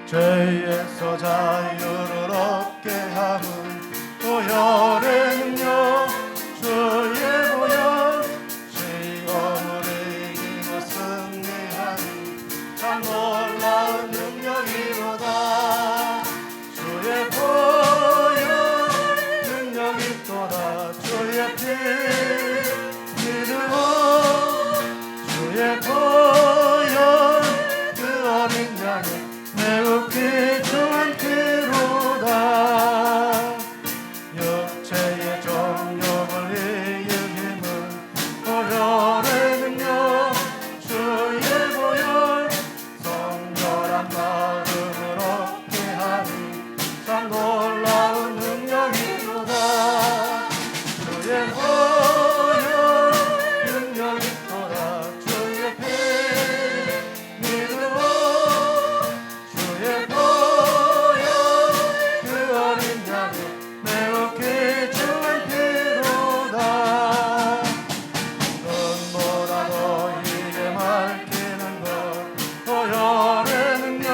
죄에서 자유를 얻게 함은 보혈의 능력 주의 보혈 시험을 이기고 승리하니 참 놀라운 능력이로다. 주의 보혈 능력이 있도다. 주의 피 믿음으로 주의 보혈 그 어린 양의 매우 귀중한 피로다. 육체의 정욕을 이긴 힘은 보혈의 능력 주의 보혈 성결한 마음을 얻게 하니 참 놀라운 능력이로다. 주의 보혈 능력이 있도다. 주의 피 믿음으로 주의 보혈 그 어린 양의 매우 귀중한 피로다. 눈보다 너희에게 밝히는 것 보혈의 능력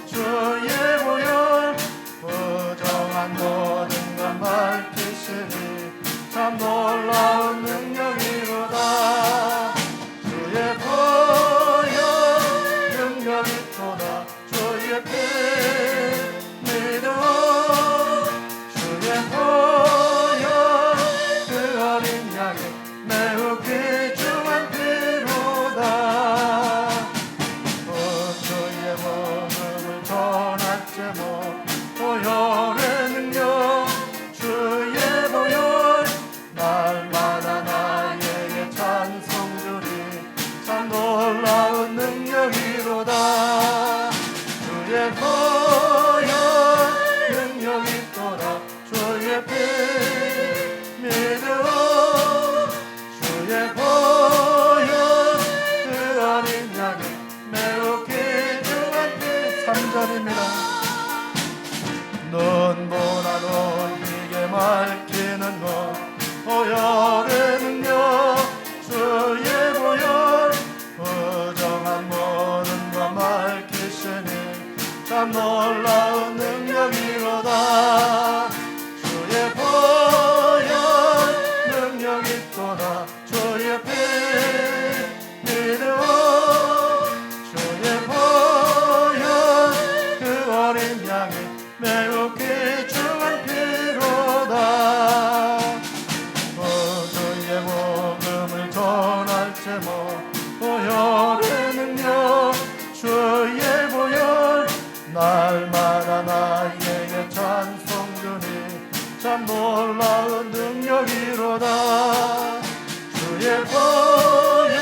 주의 보혈 부정한 모든 것 밝히시니 참 놀라운 능력이로다. 주의 보혈 능력이 있도다. 주의 피 믿음 주의 보혈 그 어린 양의 매우 귀중한 피로다. 주의 복음을 전할 제목 보혈의 능력 주의 보혈 날마다 나에게 찬송 주리 참 놀라운 능력이로다. 주의 보혈 능력이 있도다. 주의 피 믿음 주의 보혈 그 어린 양의 매우 귀중한 피 3절입니다. 눈보라 너희에게 밝히는 것 보혈의 능력 주의 보혈 부정한 모든 것 밝히시니 참 놀라운 능력이로다. 주의 보혈 능력이 있도다. 주의 피 믿음 주의 보혈 그 어린 양의 매우 귀중한 피로다. 주의 복음을 전할 제목 보혈의 능력 주의 보혈 날마다 나에게 찬송 주니 참 놀라운 능력이로다. 주의 보혈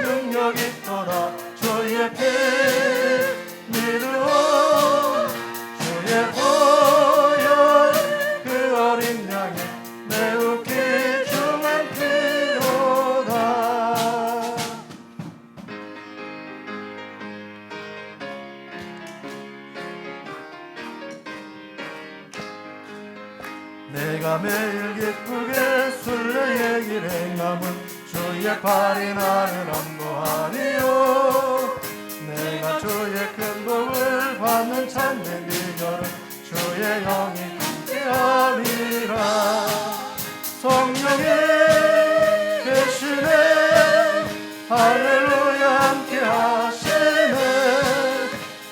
능력이 있도다. 주의 피 믿음 주의 보혈 그 어린 양의 매우 귀중한 피로다. 내가 매일 기쁘게 순례의 길에 남은 주의 팔이 나를 안보하리요. 내가 주의 큰 복을 받는 참된 비결은 주의 영이 함께함이라. 성령이 계시네 할렐루야 함께하시네.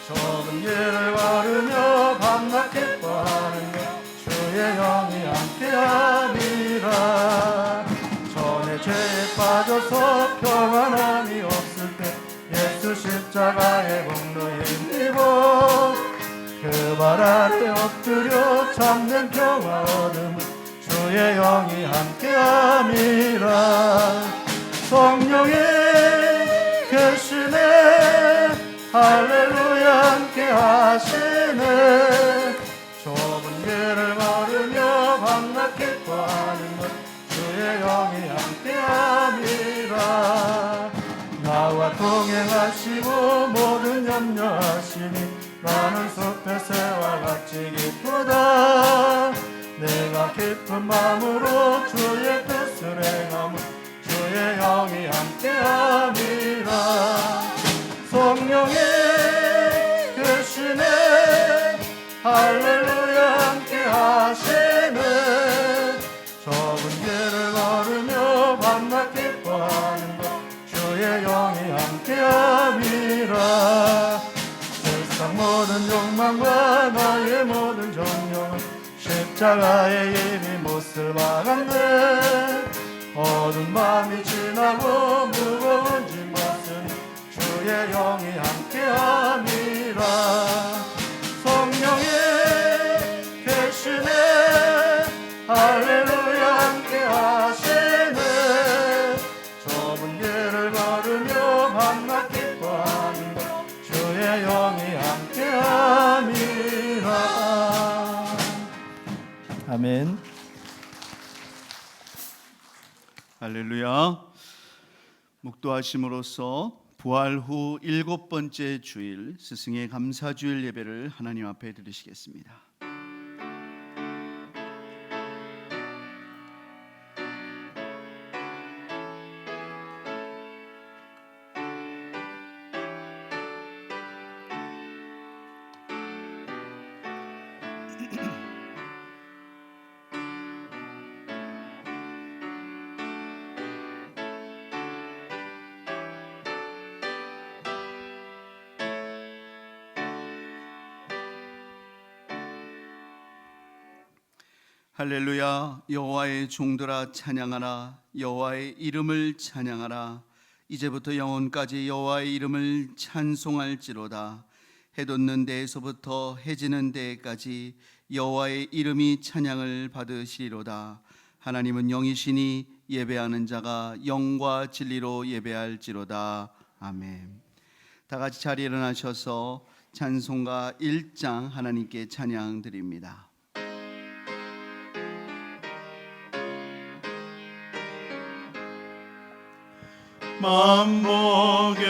좁은 길을 걸으며 밤낮 기뻐하는 것 주의 영이 함께함이라. 전에 죄에 빠져서 평안함이 없을 때 예수 십자가의 복로에 힘입어 그 발 아래 엎드려 참된 평화 얻음은 주의 영이 함께함이라. 성령이 계시네 할렐루야 함께하시네. 좁은 길을 걸으며 밤낮 기뻐하는 것 주의 영이 함께함이라. 나와 동행하시고 모든 염려하시니 나는 숲의 새와 같이 기쁘다. 내가 기쁜 마음으로 주의 뜻을 행하면 주의 영이 함께함이라. 성령이 계시 십자가의 이미 못을 박았네. 어두운 밤이 지나고 무거운 짐 벗은 주의 영이 함께함이라. 성령이 계시네. 할렐루야 함께하시네. 좁은 길을 걸으며 밤낮 기뻐하는 것 주의 영이 함께함이라. 아멘. 할렐루야. 묵도하심으로써 부활 후 7번째 주일 스승의 감사주일 예배를 하나님 앞에 드리시겠습니다. 할렐루야. 여호와의 종들아 찬양하라. 여호와의 이름을 찬양하라. 이제부터 영원까지 여호와의 이름을 찬송할지로다. 해 돋는 데에서부터 해 지는 데까지 여호와의 이름이 찬양을 받으시리로다. 하나님은 영이시니 예배하는 자가 영과 진리로 예배할지로다. 아멘. 다 같이 자리에 일어나셔서 찬송가 1장 하나님께 찬양 드립니다. 만복의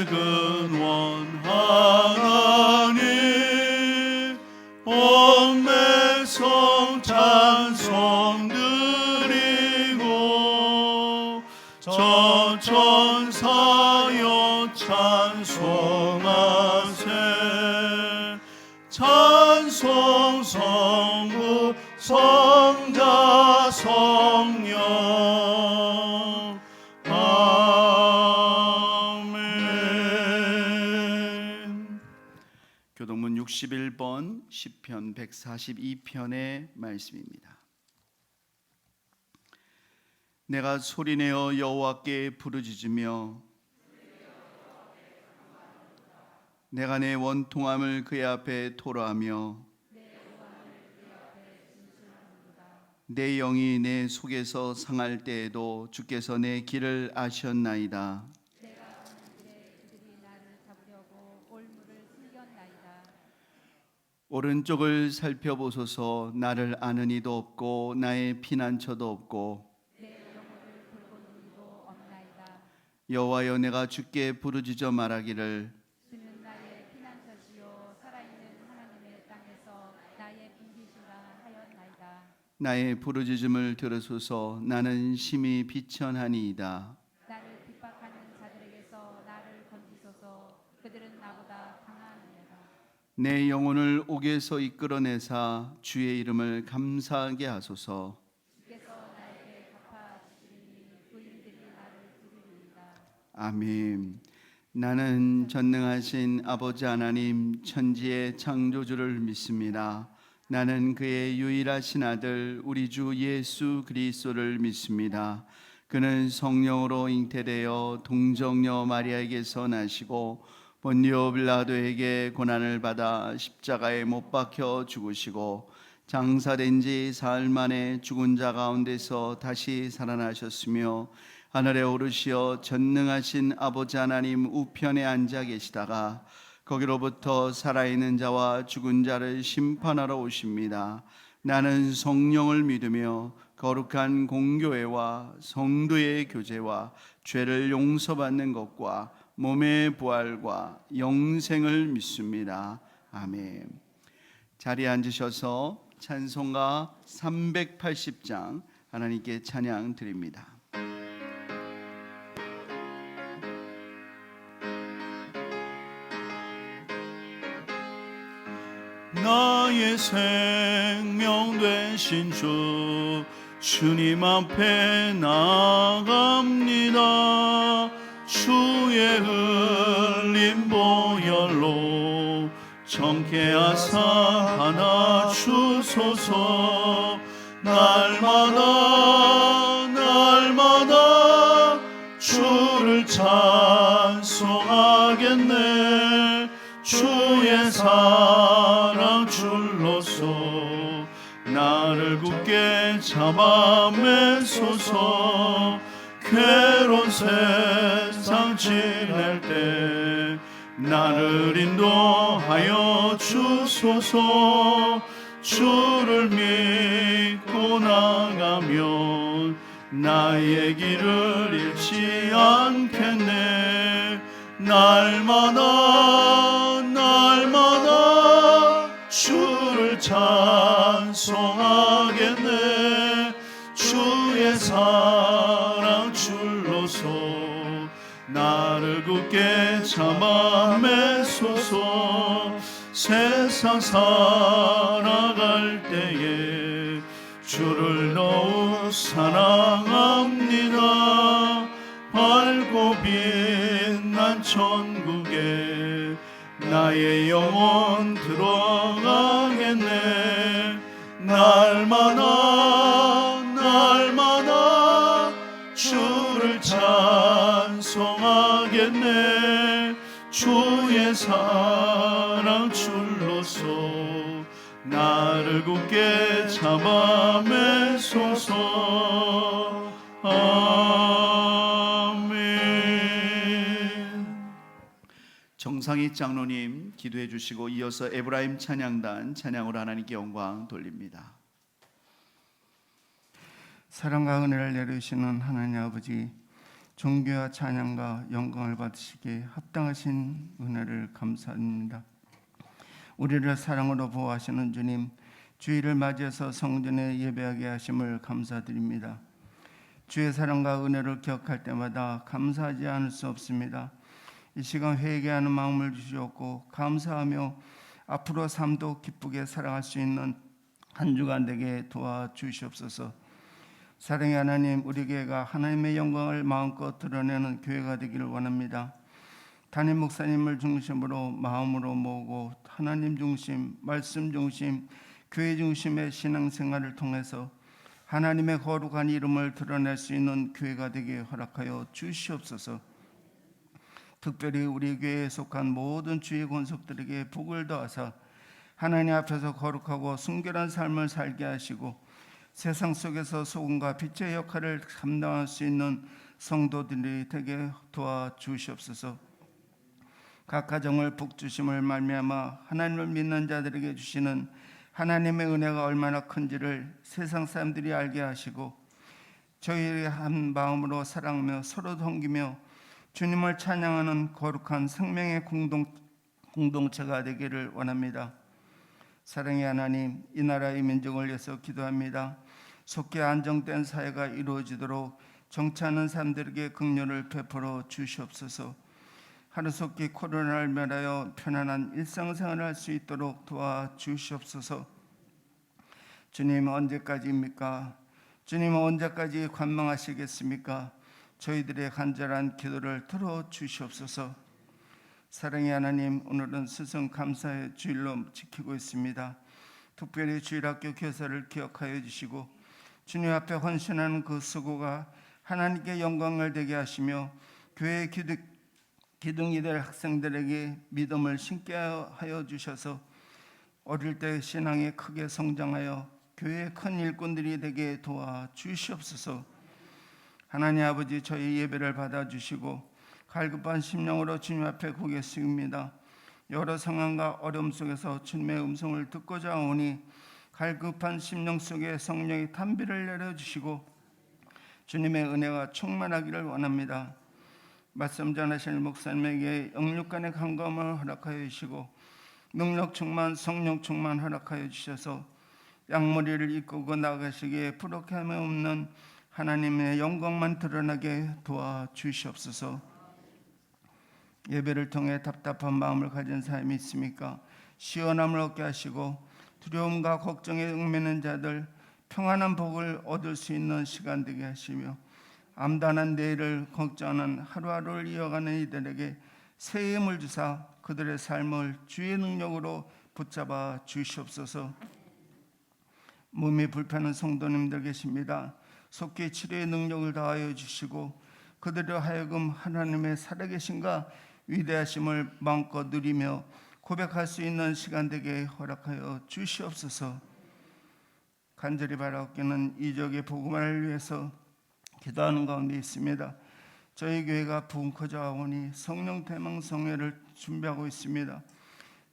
근원 하나님 온 백성 찬송 드리고 저 천사여 찬송하세. 찬송 성부 성자 성령 아멘. 교동문 61번 시편 142편의 말씀입니다. 내가 소리내어 여호와께 부르짖으며 내가 내 원통함을 그의 앞에 토로하며 내 영이 내 속에서 상할 때에도 주께서 내 길을 아셨나이다. 오른쪽을 살펴보소서. 나를 아는 이도 없고 나의 피난처도 없고. 여호와여 내가 주께 부르짖어 말하기를 주는 나의 피난처시요 살아있는 하나님의 땅에서 나의 분기시라 하였나이다. 나의 부르짖음을 들으소서. 나는 심히 비천하니이다. 나를 핍박하는 자들에게서 나를 건지소서. 그들은 나보다 강하니이다. 내 영혼을 옥에서 이끌어내사 주의 이름을 감사하게 하소서. 주께서 나에게 갚아주시니 의인들이 나를 부르리이다. 아멘. 나는 전능하신 아버지 하나님 천지의 창조주를 믿습니다. 나는 그의 유일하신 아들 우리 주 예수 그리스도를 믿습니다. 그는 성령으로 잉태되어 동정녀 마리아에게서 나시고 본디오 빌라도에게 고난을 받아 십자가에 못 박혀 죽으시고 장사된 지 사흘 만에 죽은 자 가운데서 다시 살아나셨으며 하늘에 오르시어 전능하신 아버지 하나님 우편에 앉아 계시다가 거기로부터 살아있는 자와 죽은 자를 심판하러 오십니다. 나는 성령을 믿으며 거룩한 공교회와 성도의 교제와 죄를 용서받는 것과 몸의 부활과 영생을 믿습니다. 아멘. 자리에 앉으셔서 찬송가 380장 하나님께 찬양 드립니다. 나의 생명 되신 주 주님 앞에 나갑니다. 주의 흘린 보혈로 정케 하사 하나 주소서. 날마다 날마다 주를 찬송하겠네. 주의 사랑 줄로서 나를 굳게 잡아 매소서. 괴로운 세상 지낼 때 나를 인도하여 주소서. 주를 믿고 나가면 나의 길을 잃지 않겠네. 날마다 날마다 주를 찬송하겠네. 주의 사랑 줄로서 나를 굳게 잡아 매소서. 세상 살아갈 때에 주를 더욱 사랑합니다. 밝고 빛난 천국에 나의 영혼 들어가겠네. 날마다 날마다 주를 찬송하겠네. 주의 사랑 줄로서 나를 굳게 잡아 매소서. 아멘. 정상희 장로님 기도해 주시고 이어서 에브라임 찬양단 찬양으로 하나님께 영광 돌립니다. 사랑과 은혜를 내려주시는 하나님 아버지, 존귀와 찬양과 영광을 받으시기에 합당하신 은혜를 감사합니다. 우리를 사랑으로 보호하시는 주님, 주일을 맞이해서 성전에 예배하게 하심을 감사드립니다. 주의 사랑과 은혜를 기억할 때마다 감사하지 않을 수 없습니다. 이 시간 회개하는 마음을 주시옵고 감사하며 앞으로 삶도 기쁘게 살아갈 수 있는 한 주간 되게 도와주시옵소서. 사랑의 하나님, 우리 교회가 하나님의 영광을 마음껏 드러내는 교회가 되기를 원합니다. 담임 목사님을 중심으로 마음으로 모으고 하나님 중심, 말씀 중심, 교회 중심의 신앙생활을 통해서 하나님의 거룩한 이름을 드러낼 수 있는 교회가 되게 허락하여 주시옵소서. 특별히 우리 교회에 속한 모든 주의 권속들에게 복을 더하사 하나님 앞에서 거룩하고 순결한 삶을 살게 하시고 세상 속에서 소금과 빛의 역할을 감당할 수 있는 성도들이 되게 도와주시옵소서. 각 가정을 복주심을 말미암아 하나님을 믿는 자들에게 주시는 하나님의 은혜가 얼마나 큰지를 세상 사람들이 알게 하시고 저희의 한 마음으로 사랑하며 서로 섬기며 주님을 찬양하는 거룩한 생명의 공동체가 되기를 원합니다. 사랑의 하나님, 이 나라의 민족을 위해서 기도합니다. 속히 안정된 사회가 이루어지도록 정치하는 사람들에게 긍휼을 베풀어 주시옵소서. 하루속히 코로나를 멸하여 편안한 일상생활을 할 수 있도록 도와주시옵소서. 주님, 언제까지입니까? 주님, 언제까지 관망하시겠습니까? 저희들의 간절한 기도를 들어주시옵소서. 사랑의 하나님, 오늘은 스승 감사의 주일로 지키고 있습니다. 특별히 주일학교 교사를 기억하여 주시고 주님 앞에 헌신하는 그 수고가 하나님께 영광을 되게 하시며 교회의 기둥이 될 학생들에게 믿음을 심게 하여 주셔서 어릴 때 신앙에 크게 성장하여 교회의 큰 일꾼들이 되게 도와주시옵소서. 하나님 아버지, 저희 예배를 받아주시고 갈급한 심령으로 주님 앞에 고개 숙입니다. 여러 상황과 어려움 속에서 주님의 음성을 듣고자 오니 갈급한 심령 속에 성령의 탄비를 내려주시고 주님의 은혜가 충만하기를 원합니다. 말씀 전하실 목사님에게 영육간의 강건함을 허락하여 주시고 능력 충만, 성령 충만 허락하여 주셔서 양머리를 이끌고 나가시기에 부족함이 없는 하나님의 영광만 드러나게 도와주시옵소서. 예배를 통해 답답한 마음을 가진 사람이 있습니까? 시원함을 얻게 하시고 두려움과 걱정에 얽매는 자들 평안한 복을 얻을 수 있는 시간 되게 하시며 암담한 내일을 걱정하는 하루하루를 이어가는 이들에게 새 힘을 주사 그들의 삶을 주의 능력으로 붙잡아 주시옵소서. 몸이 불편한 성도님들 계십니다. 속히 치료의 능력을 다하여 주시고 그들을 하여금 하나님의 살아계신가 위대하심을 마음껏 누리며 고백할 수 있는 시간 되게 허락하여 주시옵소서. 간절히 바라옵기는 이적의 복음화를 위해서 기도하는 가운데 있습니다. 저희 교회가 부흥 커져가오니 성령 대망성회를 준비하고 있습니다.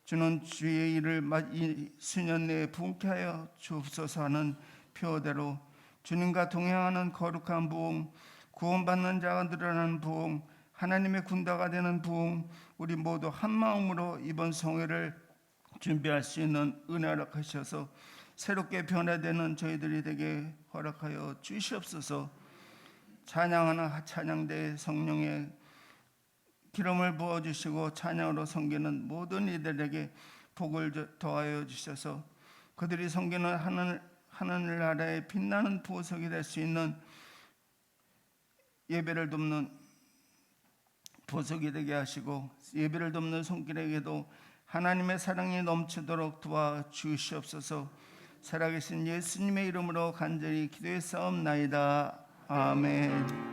주는 주의 일을 이 수년 내에 부흥케 하여 주옵소서 하는 표어대로 주님과 동행하는 거룩한 부흥, 구원받는 자가 늘어나는 부흥, 하나님의 군대가 되는 부흥, 우리 모두 한 마음으로 이번 성회를 준비할 수 있는 은혜 허락하셔서 새롭게 변화되는 저희들이 되게 허락하여 주시옵소서. 찬양하는 찬양대 성령의 기름을 부어주시고 찬양으로 섬기는 모든 이들에게 복을 더하여 주셔서 그들이 섬기는 하늘나라의 빛나는 보석이 될 수 있는 예배를 돕는 보석이 되게 하시고 예배를 돕는 손길에게도 하나님의 사랑이 넘치도록 도와주시옵소서. 살아계신 예수님의 이름으로 간절히 기도했사옵나이다. 아멘.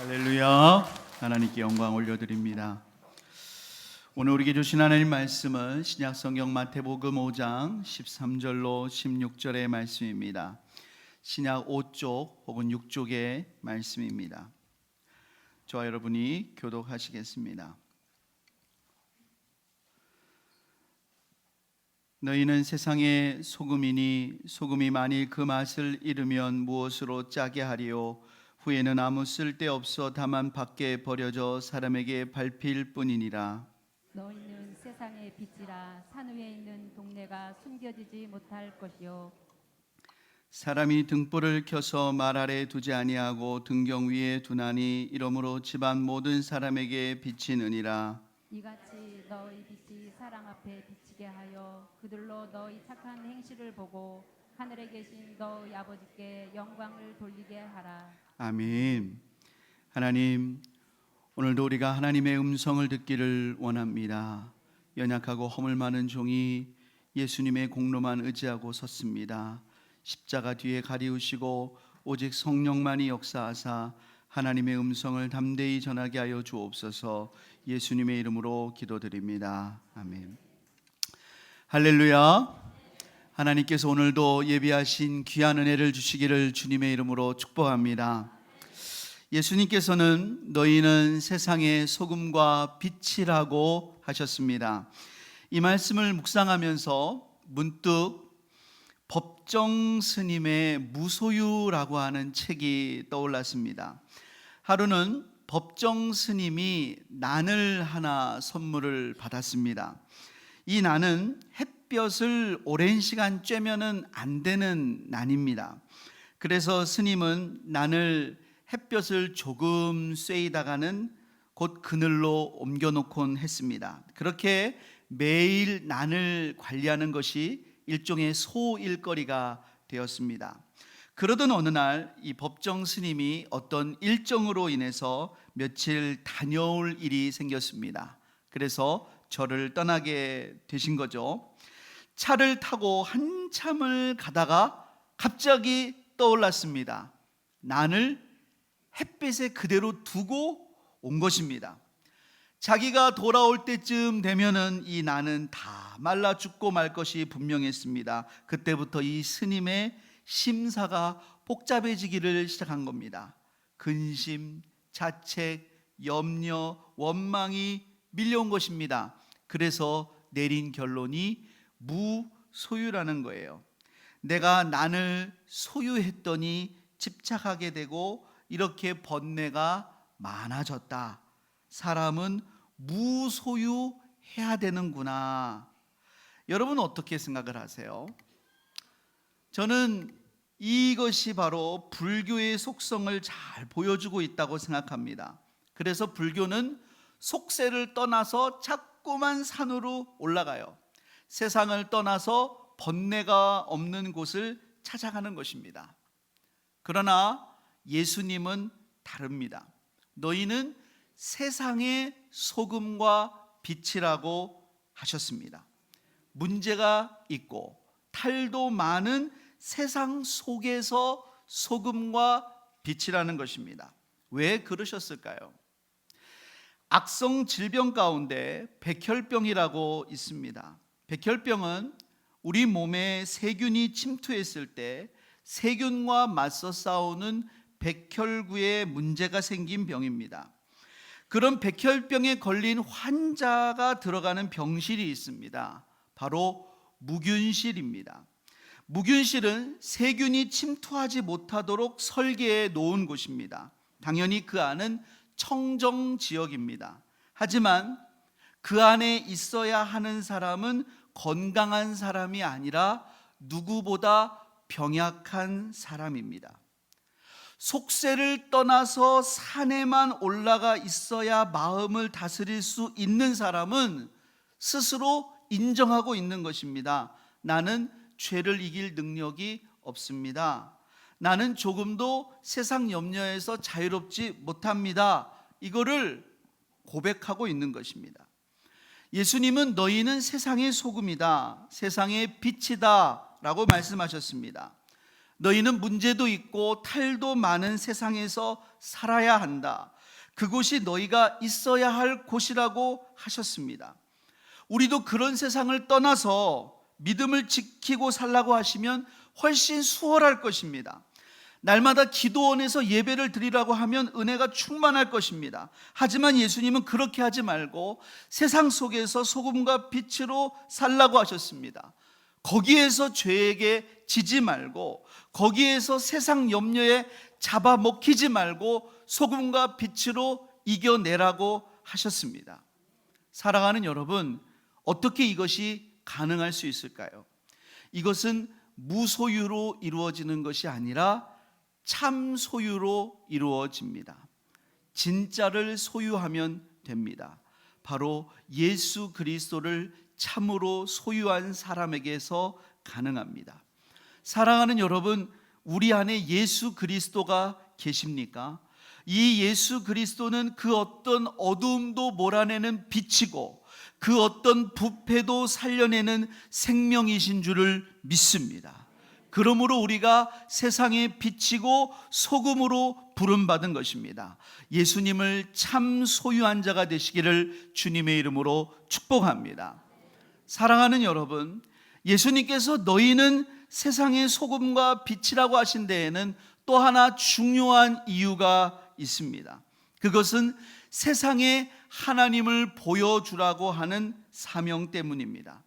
할렐루야. 하나님께 영광 올려드립니다. 오늘 우리에게 주신 하나님 말씀은 신약성경 마태복음 5장 13절로 16절의 말씀입니다. 신약 5쪽 혹은 6쪽의 말씀입니다. 저와 여러분이 교독하시겠습니다. 너희는 세상의 소금이니 소금이 만일 그 맛을 잃으면 무엇으로 짜게 하리요? 후에는 아무 쓸데없어 다만 밖에 버려져 사람에게 밟힐 뿐이니라. 너희는 세상의 빛이라. 산 위에 있는 동네가 숨겨지지 못할 것이요 사람이 등불을 켜서 말 아래 두지 아니하고 등경 위에 두나니 이러므로 집안 모든 사람에게 비치느니라. 이같이 너희 빛이 사람 앞에 비치게 하여 그들로 너희 착한 행실을 보고 하늘에 계신 너희 아버지께 영광을 돌리게 하라. 아멘. 하나님, 오늘도 우리가 하나님의 음성을 듣기를 원합니다. 연약하고 허물 많은 종이 예수님의 공로만 의지하고 섰습니다. 십자가 뒤에 가리우시고 오직 성령만이 역사하사 하나님의 음성을 담대히 전하게 하여 주옵소서. 예수님의 이름으로 기도드립니다. 아멘. 할렐루야. 하나님께서 오늘도 예비하신 귀한 은혜를 주시기를 주님의 이름으로 축복합니다. 예수님께서는 너희는 세상의 소금과 빛이라고 하셨습니다. 이 말씀을 묵상하면서 문득 법정 스님의 무소유라고 하는 책이 떠올랐습니다. 하루는 법정 스님이 난을 하나 선물을 받았습니다. 이 난은 햇볕을 오랜 시간 쬐면은 안 되는 난입니다. 그래서 스님은 난을 햇볕을 조금 쐬이다가는 곧 그늘로 옮겨놓곤 했습니다. 그렇게 매일 난을 관리하는 것이 일종의 소일거리가 되었습니다. 그러던 어느 날 이 법정 스님이 어떤 일정으로 인해서 며칠 다녀올 일이 생겼습니다. 그래서 절을 떠나게 되신 거죠. 차를 타고 한참을 가다가 갑자기 떠올랐습니다. 난을 햇빛에 그대로 두고 온 것입니다. 자기가 돌아올 때쯤 되면은 이 난은 다 말라 죽고 말 것이 분명했습니다. 그때부터 이 스님의 심사가 복잡해지기를 시작한 겁니다. 근심, 자책, 염려, 원망이 밀려온 것입니다. 그래서 내린 결론이 무소유라는 거예요. 내가 난을 소유했더니 집착하게 되고 이렇게 번뇌가 많아졌다. 사람은 무소유해야 되는구나. 여러분 어떻게 생각을 하세요? 저는 이것이 바로 불교의 속성을 잘 보여주고 있다고 생각합니다. 그래서 불교는 속세를 떠나서 자꾸만 산으로 올라가요. 세상을 떠나서 번뇌가 없는 곳을 찾아가는 것입니다. 그러나 예수님은 다릅니다. 너희는 세상의 소금과 빛이라고 하셨습니다. 문제가 있고 탈도 많은 세상 속에서 소금과 빛이라는 것입니다. 왜 그러셨을까요? 악성 질병 가운데 백혈병이라고 있습니다. 백혈병은 우리 몸에 세균이 침투했을 때 세균과 맞서 싸우는 백혈구에 문제가 생긴 병입니다. 그런 백혈병에 걸린 환자가 들어가는 병실이 있습니다. 바로 무균실입니다. 무균실은 세균이 침투하지 못하도록 설계해 놓은 곳입니다. 당연히 그 안은 청정 지역입니다. 하지만 그 안에 있어야 하는 사람은 건강한 사람이 아니라 누구보다 병약한 사람입니다. 속세를 떠나서 산에만 올라가 있어야 마음을 다스릴 수 있는 사람은 스스로 인정하고 있는 것입니다. 나는 죄를 이길 능력이 없습니다. 나는 조금도 세상 염려에서 자유롭지 못합니다. 이거를 고백하고 있는 것입니다. 예수님은 너희는 세상의 소금이다, 세상의 빛이다 라고 말씀하셨습니다. 너희는 문제도 있고 탈도 많은 세상에서 살아야 한다. 그곳이 너희가 있어야 할 곳이라고 하셨습니다. 우리도 그런 세상을 떠나서 믿음을 지키고 살라고 하시면 훨씬 수월할 것입니다. 날마다 기도원에서 예배를 드리라고 하면 은혜가 충만할 것입니다. 하지만 예수님은 그렇게 하지 말고 세상 속에서 소금과 빛으로 살라고 하셨습니다. 거기에서 죄에게 지지 말고, 거기에서 세상 염려에 잡아먹히지 말고 소금과 빛으로 이겨내라고 하셨습니다. 사랑하는 여러분, 어떻게 이것이 가능할 수 있을까요? 이것은 무소유로 이루어지는 것이 아니라 참 소유로 이루어집니다. 진짜를 소유하면 됩니다. 바로 예수 그리스도를 참으로 소유한 사람에게서 가능합니다. 사랑하는 여러분, 우리 안에 예수 그리스도가 계십니까? 이 예수 그리스도는 그 어떤 어두움도 몰아내는 빛이고 그 어떤 부패도 살려내는 생명이신 줄을 믿습니다. 그러므로 우리가 세상의 빛이고 소금으로 부름받은 것입니다. 예수님을 참 소유한 자가 되시기를 주님의 이름으로 축복합니다. 사랑하는 여러분, 예수님께서 너희는 세상의 소금과 빛이라고 하신 데에는 또 하나 중요한 이유가 있습니다. 그것은 세상에 하나님을 보여주라고 하는 사명 때문입니다.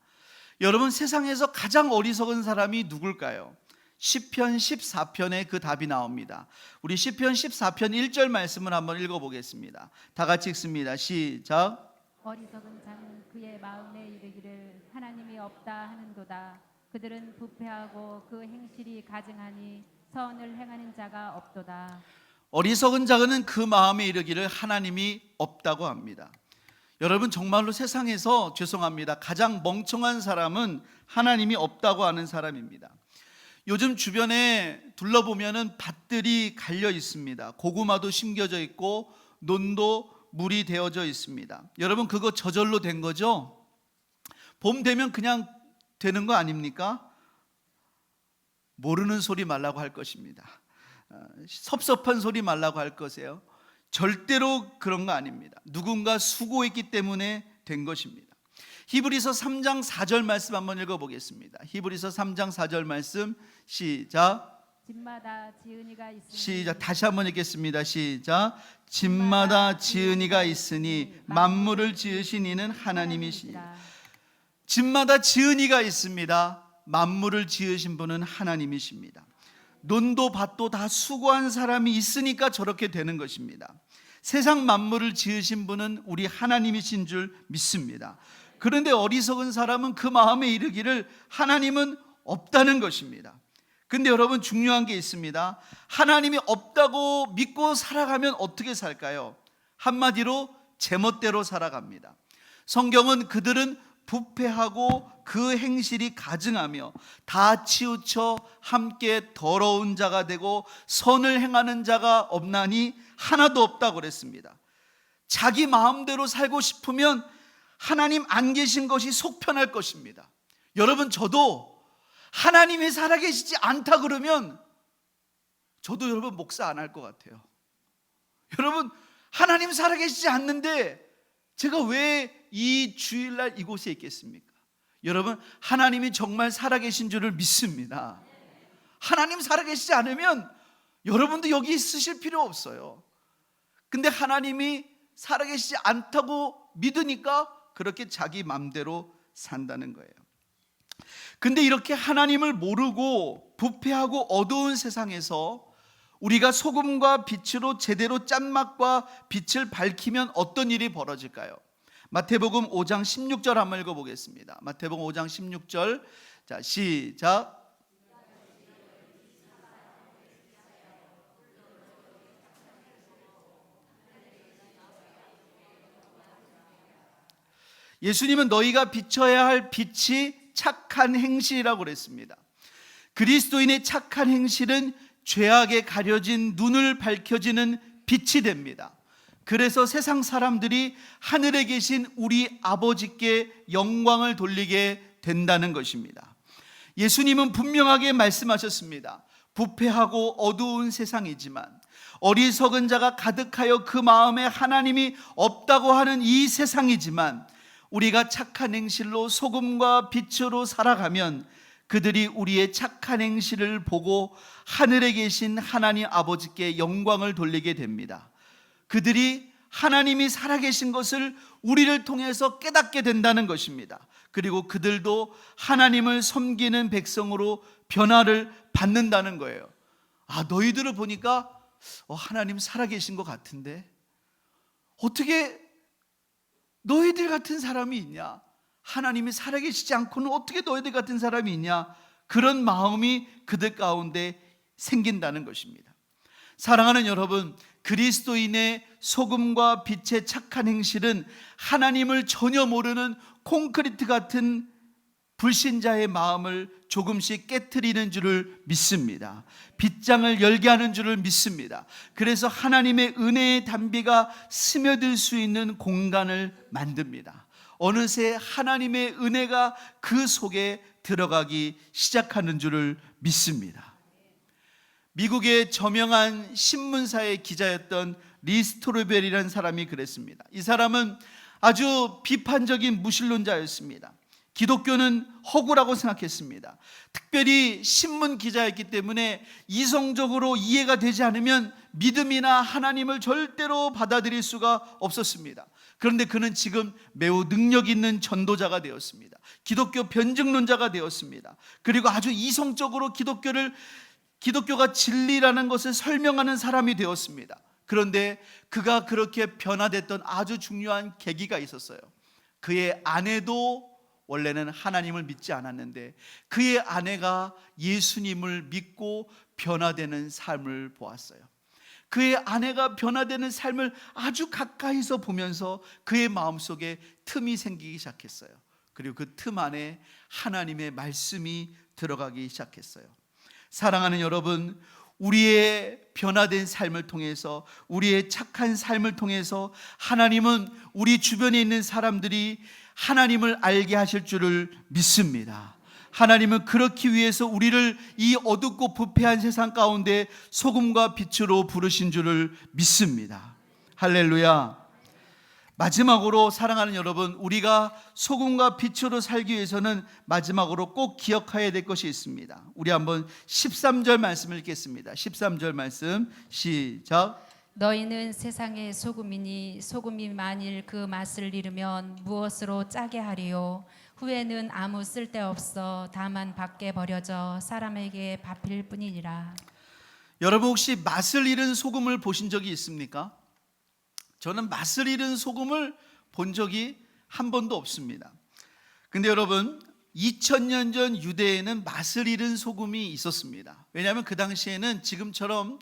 여러분, 세상에서 가장 어리석은 사람이 누굴까요? 시편 14편에 그 답이 나옵니다. 우리 시편 14편 1절 말씀을 한번 읽어보겠습니다. 다 같이 읽습니다. 시작. 어리석은 자는 그의 마음에 이르기를 하나님이 없다 하는도다. 그들은 부패하고 그 행실이 가증하니 선을 행하는 자가 없도다. 어리석은 자는 그 마음에 이르기를 하나님이 없다고 합니다. 여러분, 정말로 세상에서 죄송합니다, 가장 멍청한 사람은 하나님이 없다고 하는 사람입니다. 요즘 주변에 둘러보면은 밭들이 갈려 있습니다. 고구마도 심겨져 있고 논도 물이 되어져 있습니다. 여러분, 그거 저절로 된 거죠? 봄 되면 그냥 되는 거 아닙니까? 모르는 소리 말라고 할 것입니다. 섭섭한 소리 말라고 할 것이에요. 절대로 그런 거 아닙니다. 누군가 수고했기 때문에 된 것입니다. 히브리서 3장 4절 말씀 한번 읽어보겠습니다. 히브리서 3장 4절 말씀 시작. 집마다 지은이가 있으니 시작. 다시 한번 읽겠습니다. 시작. 집마다 지은이가 있으니 만물을 지으신 이는 하나님이시니. 집마다 지은이가 있습니다. 만물을 지으신 분은 하나님이십니다. 논도 밭도 다 수고한 사람이 있으니까 저렇게 되는 것입니다. 세상 만물을 지으신 분은 우리 하나님이신 줄 믿습니다. 그런데 어리석은 사람은 그 마음에 이르기를 하나님은 없다는 것입니다. 근데 여러분, 중요한 게 있습니다. 하나님이 없다고 믿고 살아가면 어떻게 살까요? 한마디로 제멋대로 살아갑니다. 성경은 그들은 부패하고 그 행실이 가증하며 다 치우쳐 함께 더러운 자가 되고 선을 행하는 자가 없나니 하나도 없다고 그랬습니다. 자기 마음대로 살고 싶으면 하나님 안 계신 것이 속편할 것입니다. 여러분, 저도 하나님이 살아계시지 않다 그러면 저도 여러분 목사 안 할 것 같아요. 여러분, 하나님 살아계시지 않는데 제가 왜 이 주일날 이곳에 있겠습니까? 여러분, 하나님이 정말 살아계신 줄을 믿습니다. 하나님 살아계시지 않으면 여러분도 여기 있으실 필요 없어요. 근데 하나님이 살아계시지 않다고 믿으니까 그렇게 자기 맘대로 산다는 거예요. 근데 이렇게 하나님을 모르고 부패하고 어두운 세상에서 우리가 소금과 빛으로 제대로 짠맛과 빛을 밝히면 어떤 일이 벌어질까요? 마태복음 5장 16절 한번 읽어보겠습니다. 마태복음 5장 16절. 자, 시작. 예수님은 너희가 비춰야 할 빛이 착한 행실이라고 그랬습니다. 그리스도인의 착한 행실은 죄악에 가려진 눈을 밝혀지는 빛이 됩니다. 그래서 세상 사람들이 하늘에 계신 우리 아버지께 영광을 돌리게 된다는 것입니다. 예수님은 분명하게 말씀하셨습니다. 부패하고 어두운 세상이지만 어리석은 자가 가득하여 그 마음에 하나님이 없다고 하는 이 세상이지만 우리가 착한 행실로 소금과 빛으로 살아가면 그들이 우리의 착한 행실을 보고 하늘에 계신 하나님 아버지께 영광을 돌리게 됩니다. 그들이 하나님이 살아계신 것을 우리를 통해서 깨닫게 된다는 것입니다. 그리고 그들도 하나님을 섬기는 백성으로 변화를 받는다는 거예요. 아, 너희들을 보니까 하나님 살아계신 것 같은데 어떻게 너희들 같은 사람이 있냐? 하나님이 살아계시지 않고는 어떻게 너희들 같은 사람이 있냐? 그런 마음이 그들 가운데 생긴다는 것입니다. 사랑하는 여러분, 그리스도인의 소금과 빛의 착한 행실은 하나님을 전혀 모르는 콘크리트 같은 불신자의 마음을 조금씩 깨트리는 줄을 믿습니다. 빗장을 열게 하는 줄을 믿습니다. 그래서 하나님의 은혜의 단비가 스며들 수 있는 공간을 만듭니다. 어느새 하나님의 은혜가 그 속에 들어가기 시작하는 줄을 믿습니다. 미국의 저명한 신문사의 기자였던 리 스토르벨이라는 사람이 그랬습니다. 이 사람은 아주 비판적인 무신론자였습니다. 기독교는 허구라고 생각했습니다. 특별히 신문 기자였기 때문에 이성적으로 이해가 되지 않으면 믿음이나 하나님을 절대로 받아들일 수가 없었습니다. 그런데 그는 지금 매우 능력 있는 전도자가 되었습니다. 기독교 변증론자가 되었습니다. 그리고 아주 이성적으로 기독교가 진리라는 것을 설명하는 사람이 되었습니다. 그런데 그가 그렇게 변화됐던 아주 중요한 계기가 있었어요. 그의 아내도 원래는 하나님을 믿지 않았는데 그의 아내가 예수님을 믿고 변화되는 삶을 보았어요. 그의 아내가 변화되는 삶을 아주 가까이서 보면서 그의 마음속에 틈이 생기기 시작했어요. 그리고 그 틈 안에 하나님의 말씀이 들어가기 시작했어요. 사랑하는 여러분, 우리의 변화된 삶을 통해서, 우리의 착한 삶을 통해서 하나님은 우리 주변에 있는 사람들이 하나님을 알게 하실 줄을 믿습니다. 하나님은 그렇기 위해서 우리를 이 어둡고 부패한 세상 가운데 소금과 빛으로 부르신 줄을 믿습니다. 할렐루야. 마지막으로 사랑하는 여러분, 우리가 소금과 빛으로 살기 위해서는 마지막으로 꼭 기억해야 될 것이 있습니다. 우리 한번 13절 말씀을 읽겠습니다. 13절 말씀 시작. 너희는 세상의 소금이니 소금이 만일 그 맛을 잃으면 무엇으로 짜게 하리요? 후에는 아무 쓸데없어 다만 밖에 버려져 사람에게 밟힐 뿐이니라. 여러분 혹시 맛을 잃은 소금을 보신 적이 있습니까? 저는 맛을 잃은 소금을 본 적이 한 번도 없습니다. 근데 여러분 2000년 전 유대에는 맛을 잃은 소금이 있었습니다. 왜냐하면 그 당시에는 지금처럼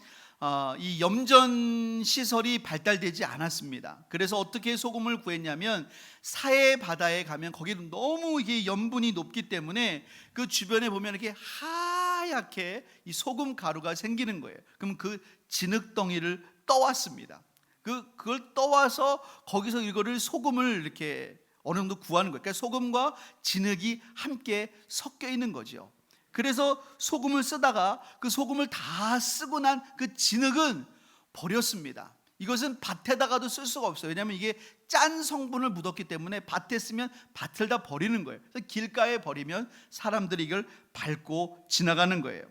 이 염전 시설이 발달되지 않았습니다. 그래서 어떻게 소금을 구했냐면 사해 바다에 가면 거기는 너무 이게 염분이 높기 때문에 그 주변에 보면 이렇게 하얗게 이 소금 가루가 생기는 거예요. 그럼 그 진흙덩이를 떠왔습니다. 그걸 떠와서 거기서 이거를 소금을 이렇게 어느 정도 구하는 거예요. 그러니까 소금과 진흙이 함께 섞여 있는 거죠. 그래서 소금을 쓰다가 그 소금을 다 쓰고 난 그 진흙은 버렸습니다. 이것은 밭에다가도 쓸 수가 없어요. 왜냐하면 이게 짠 성분을 묻었기 때문에 밭에 쓰면 밭을 다 버리는 거예요. 그래서 길가에 버리면 사람들이 이걸 밟고 지나가는 거예요.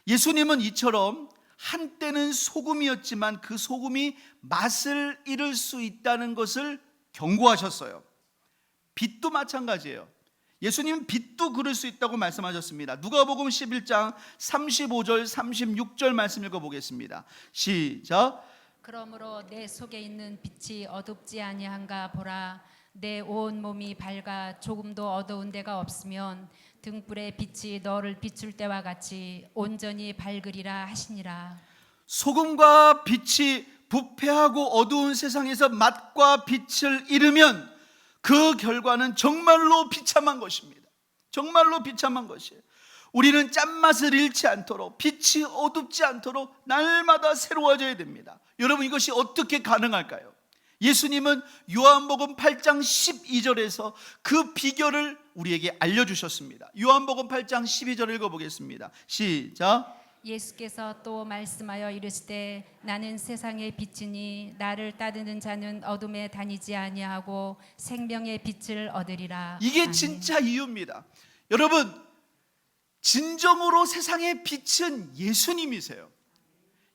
예수님은 이처럼 한때는 소금이었지만 그 소금이 맛을 잃을 수 있다는 것을 경고하셨어요. 빛도 마찬가지예요. 예수님은 빛도 그럴 수 있다고 말씀하셨습니다. 누가복음 11장 35절 36절 말씀 읽어보겠습니다. 시작. 그러므로 내 속에 있는 빛이 어둡지 아니한가 보라. 내 온 몸이 밝아 조금도 어두운 데가 없으면 등불의 빛이 너를 비출 때와 같이 온전히 밝으리라 하시니라. 소금과 빛이 부패하고 어두운 세상에서 맛과 빛을 잃으면 그 결과는 정말로 비참한 것입니다. 정말로 비참한 것이에요. 우리는 짠맛을 잃지 않도록, 빛이 어둡지 않도록 날마다 새로워져야 됩니다. 여러분 이것이 어떻게 가능할까요? 예수님은 요한복음 8장 12절에서 그 비결을 우리에게 알려주셨습니다. 요한복음 8장 12절 읽어보겠습니다. 시작. 예수께서 또 말씀하여 이르시되 나는 세상의 빛이니 나를 따르는 자는 어둠에 다니지 아니하고 생명의 빛을 얻으리라. 이게 아멘. 진짜 이유입니다. 여러분 진정으로 세상의 빛은 예수님이세요.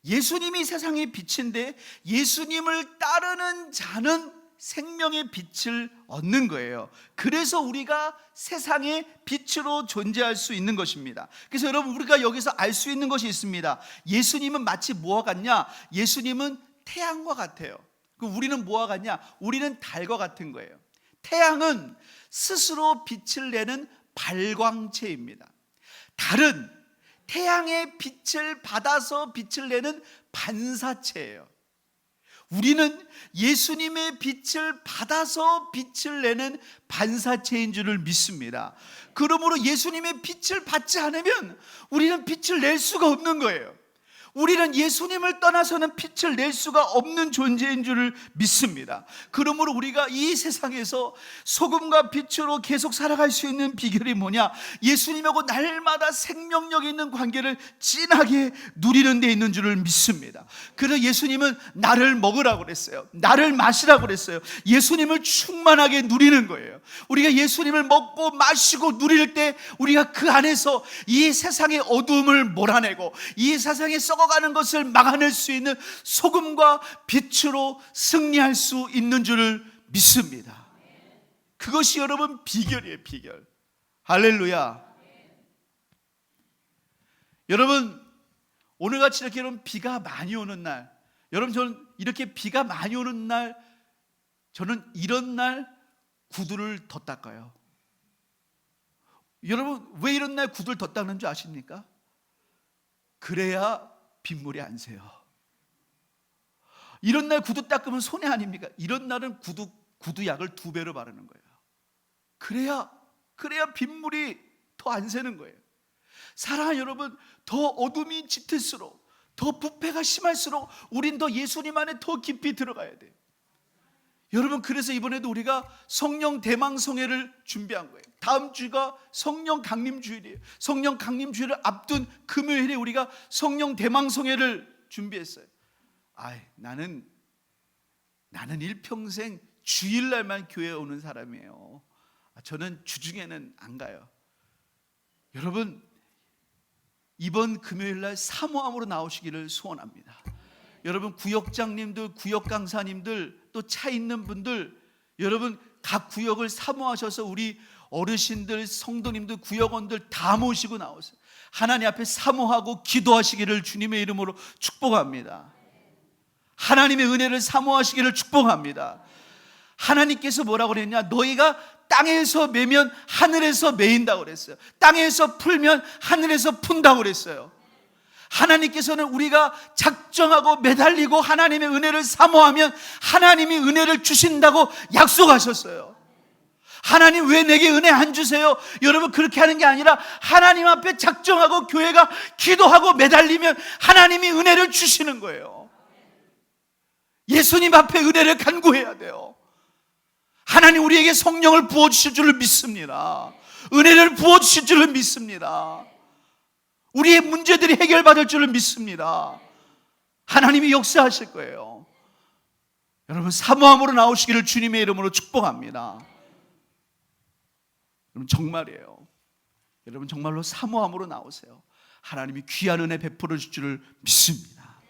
예수님이 세상의 빛인데 예수님을 따르는 자는 생명의 빛을 얻는 거예요. 그래서 우리가 세상의 빛으로 존재할 수 있는 것입니다. 그래서 여러분, 우리가 여기서 알 수 있는 것이 있습니다. 예수님은 마치 뭐와 같냐? 예수님은 태양과 같아요. 우리는 뭐와 같냐? 우리는 달과 같은 거예요. 태양은 스스로 빛을 내는 발광체입니다. 달은 태양의 빛을 받아서 빛을 내는 반사체예요. 우리는 예수님의 빛을 받아서 빛을 내는 반사체인 줄을 믿습니다. 그러므로 예수님의 빛을 받지 않으면 우리는 빛을 낼 수가 없는 거예요. 우리는 예수님을 떠나서는 빛을 낼 수가 없는 존재인 줄을 믿습니다. 그러므로 우리가 이 세상에서 소금과 빛으로 계속 살아갈 수 있는 비결이 뭐냐? 예수님하고 날마다 생명력 있는 관계를 진하게 누리는 데 있는 줄을 믿습니다. 그래서 예수님은 나를 먹으라고 그랬어요. 나를 마시라고 그랬어요. 예수님을 충만하게 누리는 거예요. 우리가 예수님을 먹고 마시고 누릴 때 우리가 그 안에서 이 세상의 어두움을 몰아내고 이 세상에 썩어가는 것을 막아낼 수 있는 소금과 빛으로 승리할 수 있는 줄을 믿습니다. 그것이 여러분 비결이에요. 비결. 할렐루야. 여러분, 오늘같이 이렇게 여러분 비가 많이 오는 날, 여러분 저는 이렇게 비가 많이 오는 날, 저는 이런 날 구두를 더 닦아요. 여러분, 왜 이런 날 구두를 더 닦는 줄 아십니까? 그래야 빗물이 안 새요. 이런 날 구두 닦으면 손해 아닙니까? 이런 날은 구두약을 2배로 바르는 거예요. 그래야 빗물이 더 안 새는 거예요. 사랑하는 여러분, 더 어둠이 짙을수록, 더 부패가 심할수록 우린 더 예수님 안에 더 깊이 들어가야 돼요. 여러분, 그래서 이번에도 우리가 성령 대망성회를 준비한 거예요. 다음 주가 성령 강림 주일이에요. 성령 강림 주일을 앞둔 금요일에 우리가 성령 대망성회를 준비했어요. 나는 일평생 주일날만 교회에 오는 사람이에요. 저는 주중에는 안 가요. 여러분, 이번 금요일날 사모함으로 나오시기를 소원합니다. 여러분, 구역장님들, 구역 강사님들, 또 차 있는 분들, 여러분 각 구역을 사모하셔서 우리 어르신들, 성도님들, 구역원들 다 모시고 나오세요. 하나님 앞에 사모하고 기도하시기를 주님의 이름으로 축복합니다. 하나님의 은혜를 사모하시기를 축복합니다. 하나님께서 뭐라고 그랬냐? 너희가 땅에서 매면 하늘에서 매인다고 그랬어요. 땅에서 풀면 하늘에서 푼다고 그랬어요. 하나님께서는 우리가 작정하고 매달리고 하나님의 은혜를 사모하면 하나님이 은혜를 주신다고 약속하셨어요. 하나님 왜 내게 은혜 안 주세요? 여러분, 그렇게 하는 게 아니라 하나님 앞에 작정하고 교회가 기도하고 매달리면 하나님이 은혜를 주시는 거예요. 예수님 앞에 은혜를 간구해야 돼요. 하나님 우리에게 성령을 부어주실 줄을 믿습니다. 은혜를 부어주실 줄을 믿습니다. 우리의 문제들이 해결받을 줄을 믿습니다. 하나님이 역사하실 거예요. 여러분, 사모함으로 나오시기를 주님의 이름으로 축복합니다. 여러분, 정말이에요. 여러분, 정말로 사모함으로 나오세요. 하나님이 귀한 은혜 베풀어 줄 줄을 믿습니다.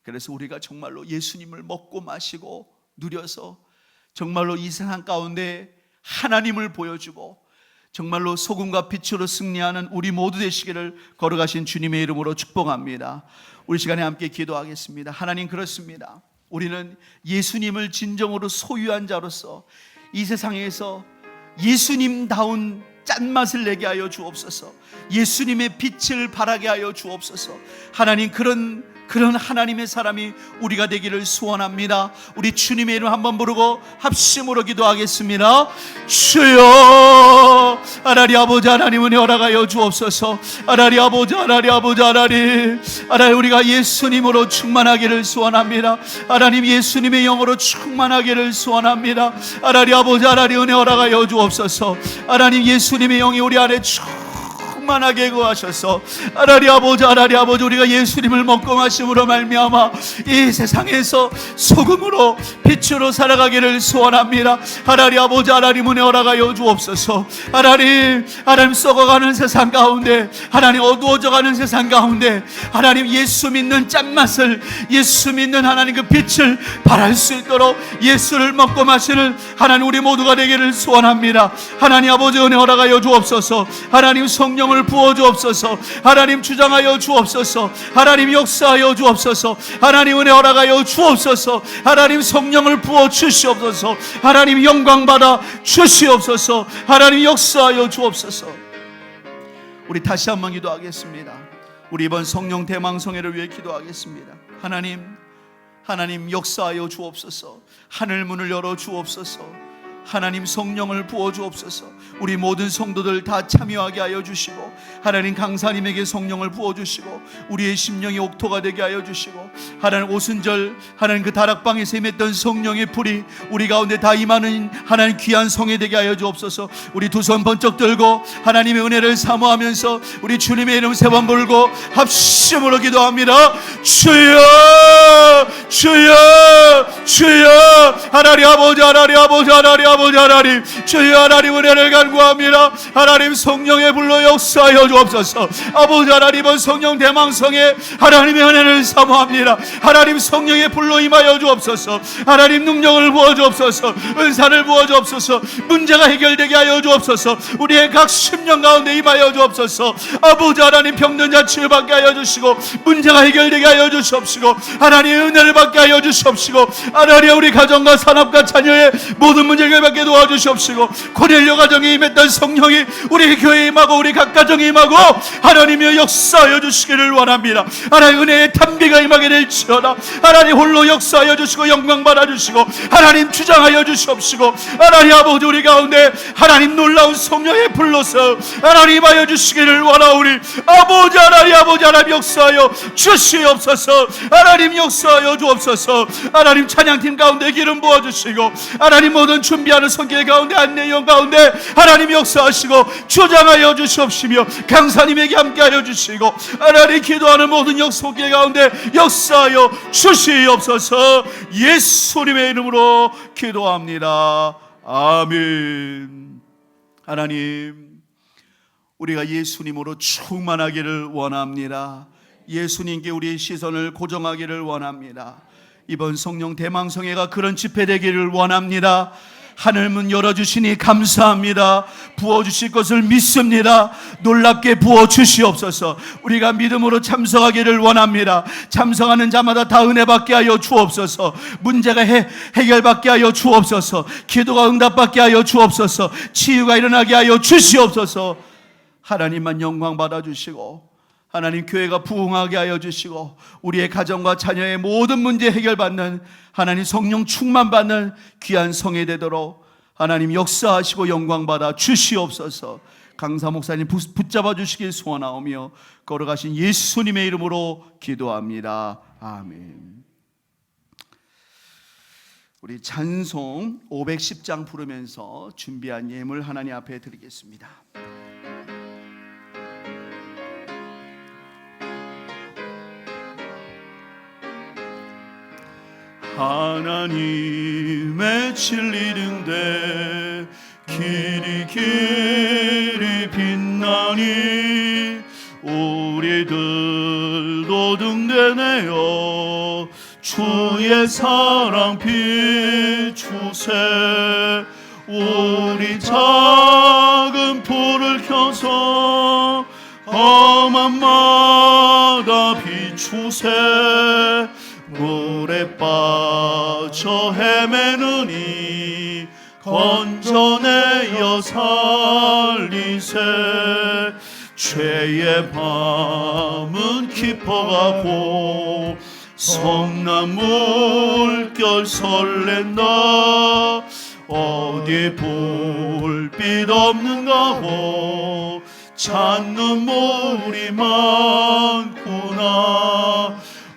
그래서 우리가 정말로 예수님을 먹고 마시고 누려서 정말로 이 세상 가운데 하나님을 보여주고 정말로 소금과 빛으로 승리하는 우리 모두 되시기를 걸어가신 주님의 이름으로 축복합니다. 우리 시간에 함께 기도하겠습니다. 하나님, 그렇습니다. 우리는 예수님을 진정으로 소유한 자로서 이 세상에서 예수님다운 짠맛을 내게 하여 주옵소서. 예수님의 빛을 발하게 하여 주옵소서. 하나님, 그런 하나님의 사람이 우리가 되기를 소원합니다. 우리 주님의 이름 한번 부르고 합심으로 기도하겠습니다. 주여, 하나님 아버지, 하나님 은혜 허락하여 주옵소서. 하나님 아버지, 하나님 아버지, 하나님 우리가 예수님으로 충만하기를 소원합니다. 하나님 예수님의 영으로 충만하기를 소원합니다. 하나님 아버지, 하나님 은혜 허락하여 주옵소서. 하나님 예수님의 영이 우리 안에 충만하게 충만하게 구하셔서 하나님 아버지 우리가 예수님을 먹고 마심으로 말미암아 이 세상에서 소금으로 빛으로 살아가기를 소원합니다. 하나님 아버지 하나님 은혜 허락하여 주옵소서. 하나님 썩어가는 세상 가운데 하나님 어두워져가는 세상 가운데 하나님 예수 믿는 짠맛을 예수 믿는 하나님 그 빛을 발할 수 있도록 예수를 먹고 마시는 하나님 우리 모두가 되기를 소원합니다. 하나님 아버지 은혜 허락하여 주옵소서. 하나님 성령을 부어 주옵소서. 하나님 주장하여 주옵소서. 하나님 역사하여 주옵소서. 하나님 은혜 허락하여 주옵소서. 하나님 성령을 부어 주시옵소서. 하나님 영광 받아 주시옵소서. 하나님 역사하여 주옵소서. 우리 다시 한번 기도하겠습니다. 우리 이번 성령 대망성회를 위해 기도하겠습니다. 하나님 역사하여 주옵소서. 하늘 문을 열어 주옵소서. 하나님 성령을 부어 주옵소서. 우리 모든 성도들 다 참여하게 하여 주시고 하나님 강사님에게 성령을 부어 주시고 우리의 심령이 옥토가 되게 하여 주시고 하나님 오순절 하나님 그 다락방에서 임했던 성령의 불이 우리 가운데 다 임하는 하나님 귀한 성회 되게 하여 주옵소서. 우리 두 손 번쩍 들고 하나님의 은혜를 사모하면서 우리 주님의 이름 세 번 부르고 합심으로 기도합니다. 주여 주여 주여 하나님 아버지 주여 하나님 은혜를 간구합니다. 하나님 성령의 불로 역사하여 주옵소서. 아버지 하나님은 성령 대망성에 하나님의 은혜를 사모합니다. 하나님 성령의 불로 임하여 주옵소서. 하나님 능력을 부어 주옵소서. 은사를 부어 주옵소서. 문제가 해결되게 하여 주옵소서. 우리의 각 심령 가운데 임하여 주옵소서. 아버지 하나님 병든 자 치유받게 하여 주시고 문제가 해결되게 하여 주시옵시고 하나님 은혜를 받게 하여 주시옵시고 하나님 우리 가정과 산업과 자녀의 모든 문제 해결받게 도와주시옵시고 고넬료 가정에 임했던 성령이 우리 교회에 임하고 우리 각 가정에 임하고 하나님의 역사하여 주시기를 원합니다. 하나님 은혜의 탄비가 임하게 될지어다. 하나님 홀로 역사하여 주시고 영광 받아주시고 하나님 주장하여 주시옵시고 하나님 아버지 우리 가운데 하나님 놀라운 성령의 불로서 하나님 임하여 주시기를 원하오니 아버지 하나님 역사하여 주시옵소서. 하나님 역사하여 주옵소서. 하나님 찬양팀 가운데 기름 부어주시고 하나님 모든 준비하는 성길 가운데 안내용 가운데 하나님 역사하시고 주장하여 주시옵시며 강사님에게 함께하여 주시고 하나님 기도하는 모든 역속길 가운데 역사하여 주시옵소서. 예수님의 이름으로 기도합니다. 아멘. 하나님 우리가 예수님으로 충만하기를 원합니다. 예수님께 우리의 시선을 고정하기를 원합니다. 이번 성령 대망성회가 그런 집회 되기를 원합니다. 하늘문 열어주시니 감사합니다. 부어주실 것을 믿습니다. 놀랍게 부어주시옵소서. 우리가 믿음으로 참석하기를 원합니다. 참석하는 자마다 다 은혜받게 하여 주옵소서. 문제가 해결받게 하여 주옵소서. 기도가 응답받게 하여 주옵소서. 치유가 일어나게 하여 주시옵소서. 하나님만 영광 받아주시고 하나님 교회가 부흥하게 하여 주시고 우리의 가정과 자녀의 모든 문제 해결받는 하나님 성령 충만받는 귀한 성회 되도록 하나님 역사하시고 영광 받아 주시옵소서. 강사 목사님 붙잡아 주시길 소원하오며 걸어가신 예수님의 이름으로 기도합니다. 아멘. 우리 찬송 510장 부르면서 준비한 예물 하나님 앞에 드리겠습니다. 하나님의 진리등대 길이 빛나니 우리들도 등대내어 주의 사랑 비추세. 우리 작은 불을 켜서 험한마다 비추세. 물에 빠져 헤매느니 건져내어 살리세. 죄의 밤은 깊어가고 성난 물결 설렌다. 어디 불빛 없는가고 찾는 물이 많구나.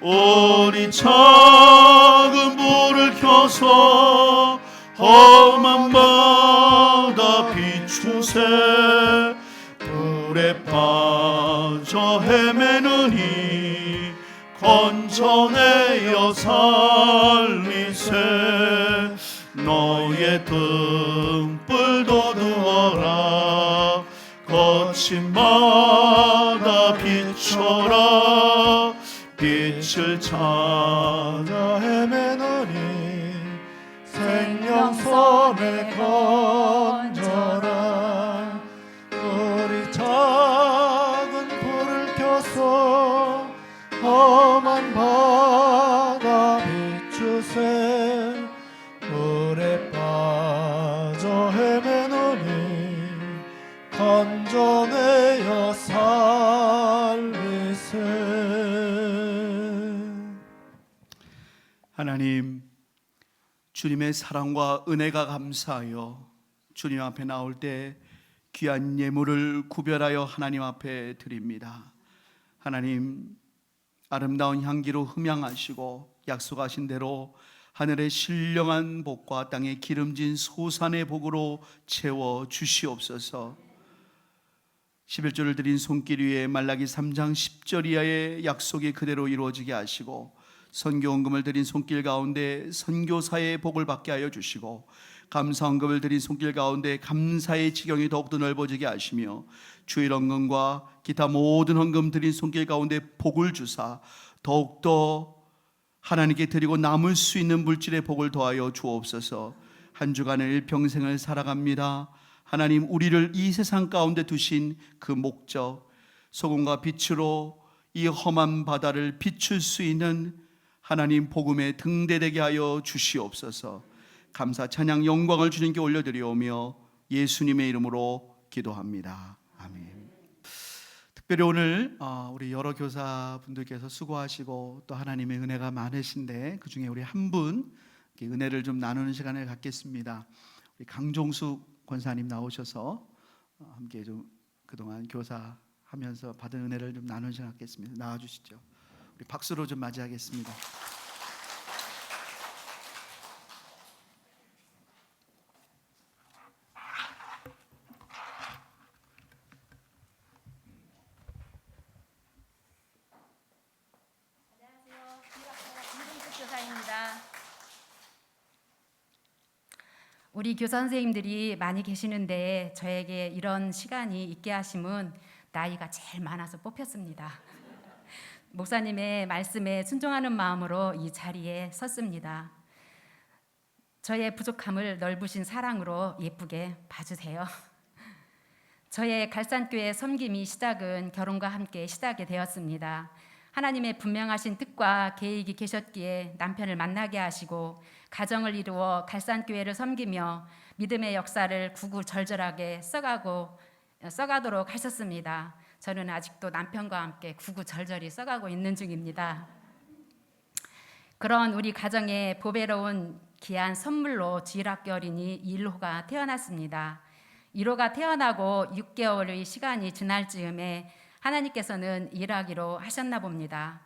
우리 작은 불을 켜서 험한 바다 비추세. 불에 헤매느니 건져내어 살리세. 너의 등불도 두어라. 거침마다 비춰라. 빛을 찾아 헤매느니 생명선에 건져라. 우리 작은 불을 켜서 험한 바다 비추세. 물에 빠져 헤매느니 건져내어 살리세. 하나님, 주님의 사랑과 은혜가 감사하여 주님 앞에 나올 때 귀한 예물을 구별하여 하나님 앞에 드립니다. 하나님, 아름다운 향기로 흠양하시고 약속하신 대로 하늘의 신령한 복과 땅의 기름진 소산의 복으로 채워 주시옵소서. 11조를 드린 손길 위에 말라기 3장 10절 이하의 약속이 그대로 이루어지게 하시고, 선교헌금을 드린 손길 가운데 선교사의 복을 받게 하여 주시고, 감사헌금을 드린 손길 가운데 감사의 지경이 더욱더 넓어지게 하시며, 주일헌금과 기타 모든 헌금 드린 손길 가운데 복을 주사 더욱더 하나님께 드리고 남을 수 있는 물질의 복을 더하여 주옵소서. 한 주간을 일평생을 살아갑니다. 하나님, 우리를 이 세상 가운데 두신 그 목적, 소금과 빛으로 이 험한 바다를 비출 수 있는 하나님 복음에 등대되게 하여 주시옵소서. 감사 찬양 영광을 주님께 올려드리오며 예수님의 이름으로 기도합니다. 아멘. 특별히 오늘 우리 여러 교사분들께서 수고하시고 또 하나님의 은혜가 많으신데, 그 중에 우리 한 분 은혜를 좀 나누는 시간을 갖겠습니다. 우리 강종숙 권사님 나오셔서 함께 좀 그동안 교사하면서 받은 은혜를 좀 나누는 시간 갖겠습니다. 나와주시죠. 우리 박수로 좀 맞이하겠습니다. 우리 교사 선생님들이 많이 계시는데 저에게 이런 시간이 있게 하심은 나이가 제일 많아서 뽑혔습니다. 목사님의 말씀에 순종하는 마음으로 이 자리에 섰습니다. 저의 부족함을 넓으신 사랑으로 예쁘게 봐주세요. 저의 갈산교회 섬김이 시작은 결혼과 함께 시작이 되었습니다. 하나님의 분명하신 뜻과 계획이 계셨기에 남편을 만나게 하시고 가정을 이루어 갈산교회를 섬기며 믿음의 역사를 구구절절하게 써가도록 하셨습니다. 저는 아직도 남편과 함께 구구절절히 써가고 있는 중입니다. 그런 우리 가정에 보배로운 귀한 선물로 주일학교 어린이 1호가 태어났습니다. 1호가 태어나고 6개월의 시간이 지날 즈음에 하나님께서는 일하기로 하셨나 봅니다.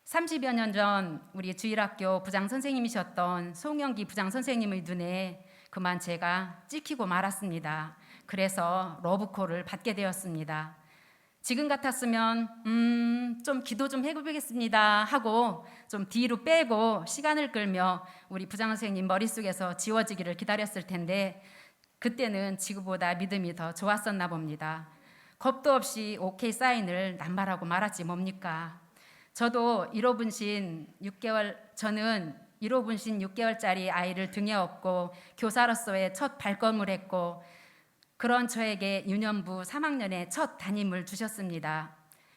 30여 년 전 우리 주일학교 부장 선생님이셨던 송영기 부장 선생님의 눈에 그만 제가 찍히고 말았습니다. 그래서 러브콜을 받게 되었습니다. 지금 같았으면 좀 기도 좀 해보겠습니다 하고 좀 뒤로 빼고 시간을 끌며 우리 부장 선생님 머릿속에서 지워지기를 기다렸을 텐데, 그때는 지금보다 믿음이 더 좋았었나 봅니다. 겁도 없이 오케이 사인을 남발하고 말았지 뭡니까. 저는 1호 분신 6개월짜리 아이를 등에 업고 교사로서의 첫 발걸음을 했고, 그런 저에게 유년부 3학년의 첫 담임을 주셨습니다.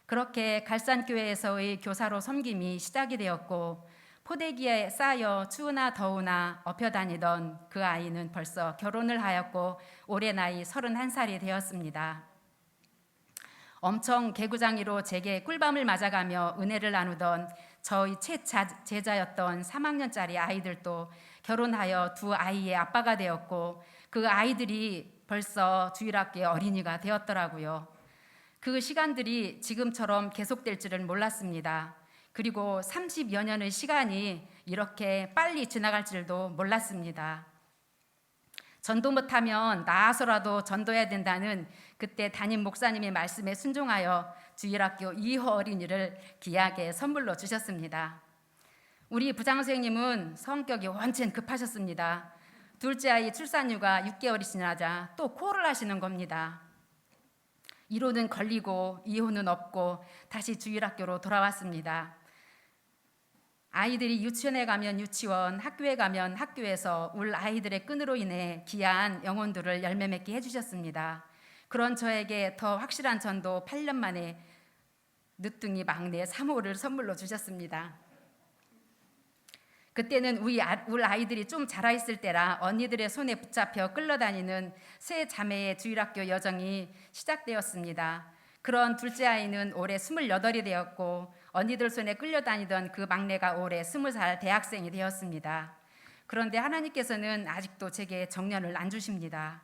그렇게 갈산교회에서의 교사로 섬김이 시작이 되었고, 포대기에 쌓여 추우나 더우나 업혀 다니던 그 아이는 벌써 결혼을 하였고 올해 나이 31살이 되었습니다. 엄청 개구장이로 제게 꿀밤을 맞아가며 은혜를 나누던 저희 최 제자였던 3학년짜리 아이들도 결혼하여 두 아이의 아빠가 되었고, 그 아이들이 벌써 주일학교의 어린이가 되었더라고요. 그 시간들이 지금처럼 계속될 줄은 몰랐습니다. 그리고 30여 년의 시간이 이렇게 빨리 지나갈 줄도 몰랐습니다. 전도 못하면 나아서라도 전도해야 된다는 그때 담임 목사님의 말씀에 순종하여 주일학교 2호 어린이를 귀하게 선물로 주셨습니다. 우리 부장선생님은 성격이 원체 급하셨습니다. 둘째 아이 출산휴가 6개월이 지나자 또 콜을 하시는 겁니다. 1호는 걸리고 2호는 없고 다시 주일학교로 돌아왔습니다. 아이들이 유치원에 가면 유치원, 학교에 가면 학교에서 울 아이들의 끈으로 인해 귀한 영혼들을 열매 맺게 해주셨습니다. 그런 저에게 더 확실한 전도 8년 만에 늦둥이 막내 3호를 선물로 주셨습니다. 그때는 울 아이들이 좀 자라있을 때라 언니들의 손에 붙잡혀 끌려다니는 세 자매의 주일학교 여정이 시작되었습니다. 그런 둘째 아이는 올해 28이 되었고 언니들 손에 끌려다니던 그 막내가 올해 20살 대학생이 되었습니다. 그런데 하나님께서는 아직도 제게 정년을 안 주십니다.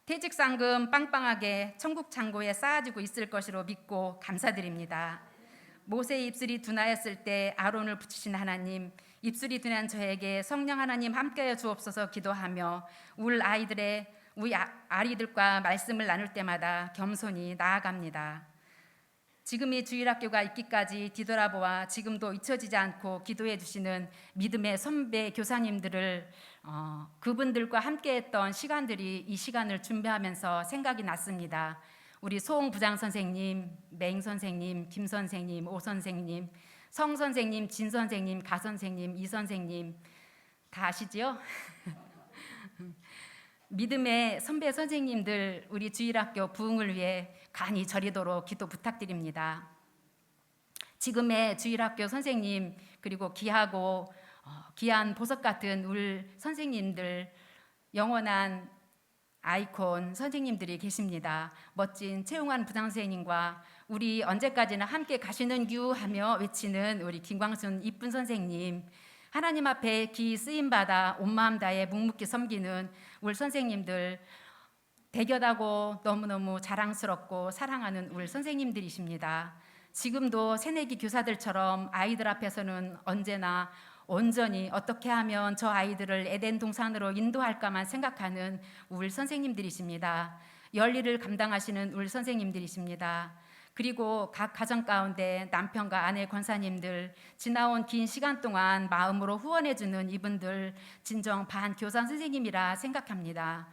퇴직상금 빵빵하게 천국 창고에 쌓아지고 있을 것으로 믿고 감사드립니다. 모세의 입술이 둔하였을 때 아론을 붙이신 하나님, 입술이 둔한 저에게 성령 하나님 함께하여 주옵소서 기도하며 우리 아이들과 말씀을 나눌 때마다 겸손히 나아갑니다. 지금의 주일학교가 있기까지 뒤돌아보아 지금도 잊혀지지 않고 기도해 주시는 믿음의 선배 교사님들을 그분들과 함께했던 시간들이 이 시간을 준비하면서 생각이 났습니다. 우리 소홍 부장 선생님, 맹 선생님, 김 선생님, 오 선생님, 성 선생님, 진 선생님, 가 선생님, 이 선생님 다 아시죠? 믿음의 선배 선생님들 우리 주일학교 부흥을 위해 간이 저리도록 기도 부탁드립니다. 지금의 주일학교 선생님 그리고 귀하고 귀한 보석 같은 우리 선생님들 영원한 아이콘 선생님들이 계십니다. 멋진 최용환 부장선생님과 우리 언제까지나 함께 가시는 규 하며 외치는 우리 김광순 이쁜 선생님, 하나님 앞에 기 쓰임받아 온 마음 다해 묵묵히 섬기는 우리 선생님들, 대견하고 너무너무 자랑스럽고 사랑하는 우리 선생님들이십니다. 지금도 새내기 교사들처럼 아이들 앞에서는 언제나 온전히 어떻게 하면 저 아이들을 에덴 동산으로 인도할까만 생각하는 우리 선생님들이십니다. 열일을 감당하시는 우리 선생님들이십니다. 그리고 각 가정 가운데 남편과 아내 권사님들, 지나온 긴 시간 동안 마음으로 후원해주는 이분들 진정 반교사 선생님이라 생각합니다.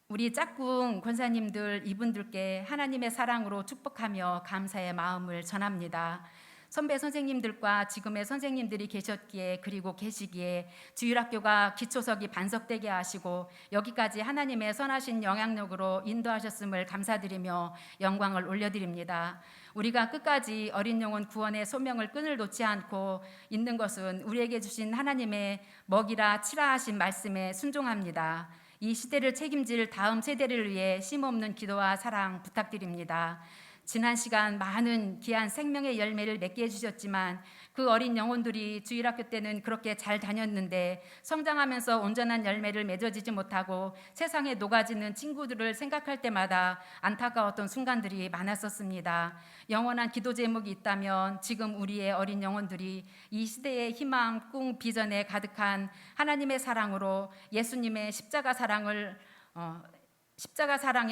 우리 짝꿍 권사님들 이분들께 하나님의 사랑으로 축복하며 감사의 마음을 전합니다. 선배 선생님들과 지금의 선생님들이 계셨기에 그리고 계시기에 주일학교가 기초석이 반석되게 하시고 여기까지 하나님의 선하신 영향력으로 인도하셨음을 감사드리며 영광을 올려드립니다. 우리가 끝까지 어린 영혼 구원의 소명을 끈을 놓지 않고 있는 것은 우리에게 주신 하나님의 먹이라 치라 하신 말씀에 순종합니다. 이 시대를 책임질 다음 세대를 위해 쉼없는 기도와 사랑 부탁드립니다. 지난 시간 많은 귀한 생명의 열매를 맺게 해주셨지만 그 어린 영혼들이 주일학교 때는 그렇게 잘 다녔는데 성장하면서 온전한 열매를 맺어지지 못하고 세상에 녹아지는 친구들을 생각할 때마다 안타까웠던 순간들이 많았었습니다. 영원한 기도 제목이 있다면 지금 우리의 어린 영혼들이 이 시대의 희망, 꿈, 비전에 가득한 하나님의 사랑으로 예수님의 십자가 사랑의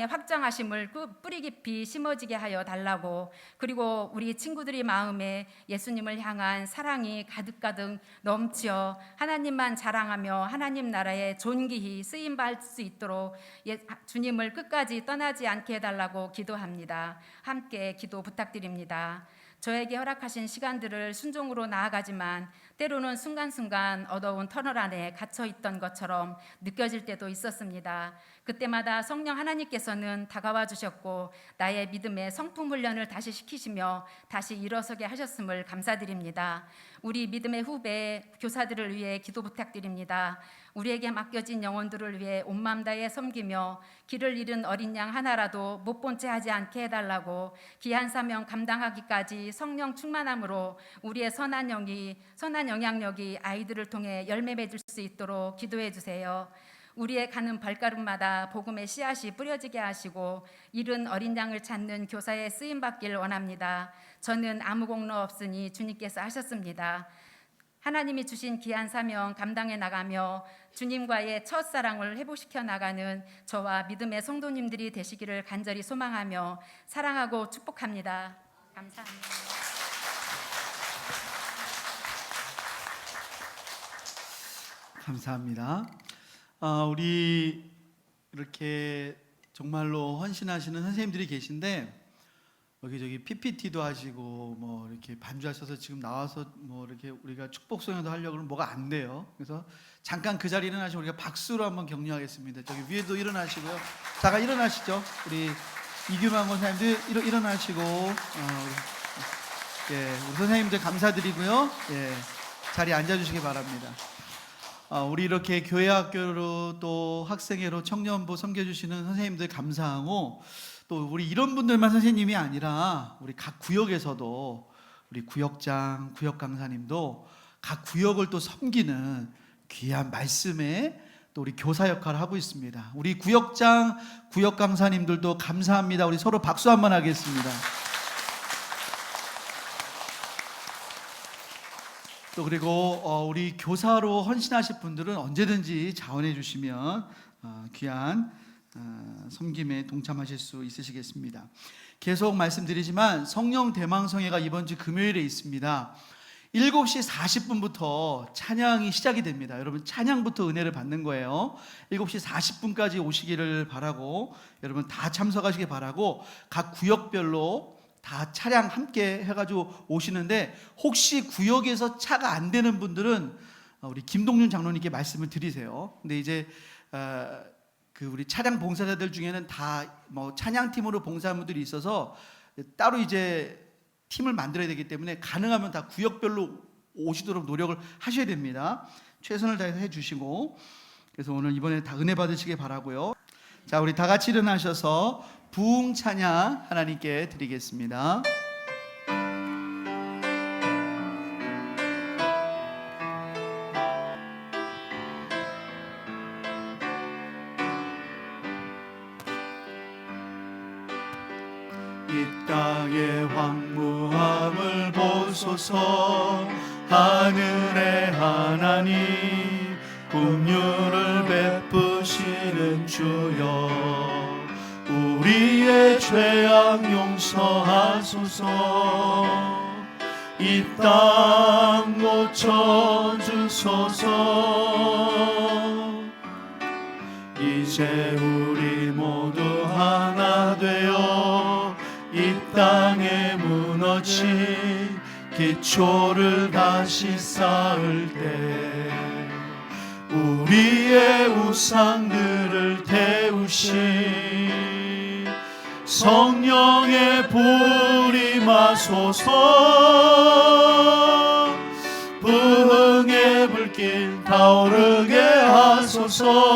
확장하심을 뿌리 깊이 심어지게 하여 달라고, 그리고 우리 친구들이 마음에 예수님을 향한 사랑이 가득가득 넘치어 하나님만 자랑하며 하나님 나라에 존귀히 쓰임받을 수 있도록 주님을 끝까지 떠나지 않게 해달라고 기도합니다. 함께 기도 부탁드립니다. 저에게 허락하신 시간들을 순종으로 나아가지만 때로는 순간순간 어두운 터널 안에 갇혀있던 것처럼 느껴질 때도 있었습니다. 그때마다 성령 하나님께서는 다가와 주셨고 나의 믿음의 성품 훈련을 다시 시키시며 다시 일어서게 하셨음을 감사드립니다. 우리 믿음의 후배 교사들을 위해 기도 부탁드립니다. 우리에게 맡겨진 영혼들을 위해 온 마음 다해 섬기며 길을 잃은 어린 양 하나라도 못 본 채 하지 않게 해달라고 귀한 사명 감당하기까지 성령 충만함으로 우리의 선한 영향력이 아이들을 통해 열매 맺을 수 있도록 기도해 주세요. 우리의 가는 발걸음마다 복음의 씨앗이 뿌려지게 하시고 잃은 어린 양을 찾는 교사의 쓰임 받길 원합니다. 저는 아무 공로 없으니 주님께서 하셨습니다. 하나님이 주신 귀한 사명 감당해 나가며 주님과의 첫사랑을 회복시켜 나가는 저와 믿음의 성도님들이 되시기를 간절히 소망하며 사랑하고 축복합니다. 감사합니다. 감사합니다. 우리 이렇게 정말로 헌신하시는 선생님들이 계신데 여기저기 PPT도 하시고 뭐 이렇게 반주하셔서 지금 나와서 뭐 이렇게 우리가 축복송에도 하려고 그러면 뭐가 안 돼요. 그래서 잠깐 그 자리에 일어나시고 우리가 박수로 한번 격려하겠습니다. 저기 위에도 일어나시고요. 잠깐 일어나시죠. 우리 이규만 권사님들 일어나시고 우리 선생님들 감사드리고요. 자리에 앉아주시기 바랍니다. 우리 이렇게 교회 학교로 또 학생회로 청년부 섬겨주시는 선생님들 감사하고 또 우리 이런 분들만 선생님이 아니라 우리 각 구역에서도 우리 구역장, 구역 강사님도 각 구역을 또 섬기는 귀한 말씀에 또 우리 교사 역할을 하고 있습니다. 우리 구역장, 구역 강사님들도 감사합니다. 우리 서로 박수 한번 하겠습니다. 또 그리고 우리 교사로 헌신하실 분들은 언제든지 자원해 주시면 귀한 섬김에 동참하실 수 있으시겠습니다. 계속 말씀드리지만 성령 대망성회가 이번 주 금요일에 있습니다. 7시 40분부터 찬양이 시작이 됩니다. 여러분 찬양부터 은혜를 받는 거예요. 7시 40분까지 오시기를 바라고 여러분 다 참석하시기 바라고 각 구역별로 다 차량 함께 해가지고 오시는데 혹시 구역에서 차가 안 되는 분들은 우리 김동윤 장로님께 말씀을 드리세요. 근데 이제 그 우리 차량 봉사자들 중에는 다 뭐 찬양팀으로 봉사하는 분들이 있어서 따로 이제 팀을 만들어야 되기 때문에 가능하면 다 구역별로 오시도록 노력을 하셔야 됩니다. 최선을 다해서 해주시고 그래서 오늘 이번에 다 은혜 받으시길 바라고요. 자, 우리 다 같이 일어나셔서 부흥 찬양 하나님께 드리겠습니다. 이 땅의 황무함을 보소서. 하늘의 하나님 긍휼을 베푸시는 주여, 우리의 죄악 용서하소서. 이 땅 고쳐주소서. 이제 우리 모두 하나 되어 이 땅에 무너진 기초를 다시 쌓을 때 우리의 우상들을 태우신 성령의 불이 마소서. 부흥의 불길 타오르게 하소서.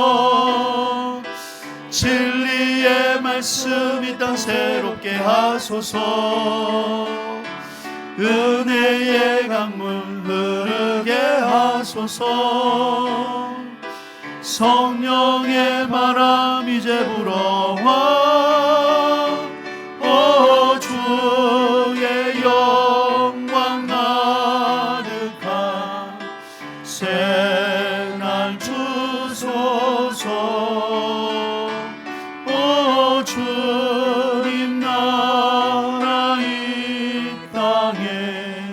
진리의 말씀 이 땅 새롭게 하소서. 은혜의 강물 흐르게 하소서. 성령의 바람 이제 불어와 주의 영광 가득한 새날 주소서. 주님 나라 이 땅에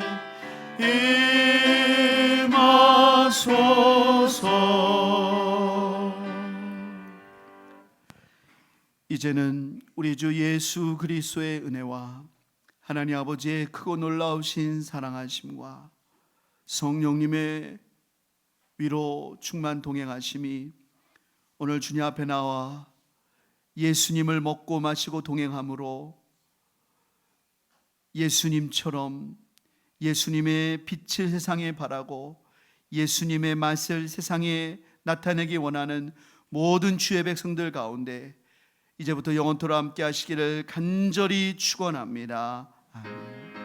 임하소서. 이제는 우리 주 예수 그리스도의 은혜와 하나님 아버지의 크고 놀라우신 사랑하심과 성령님의 위로 충만 동행하심이 오늘 주님 앞에 나와 예수님을 먹고 마시고 동행함으로 예수님처럼 예수님의 빛을 세상에 바라고 예수님의 맛을 세상에 나타내기 원하는 모든 주의 백성들 가운데 이제부터 영원토록 함께 하시기를 간절히 축원합니다. 아멘.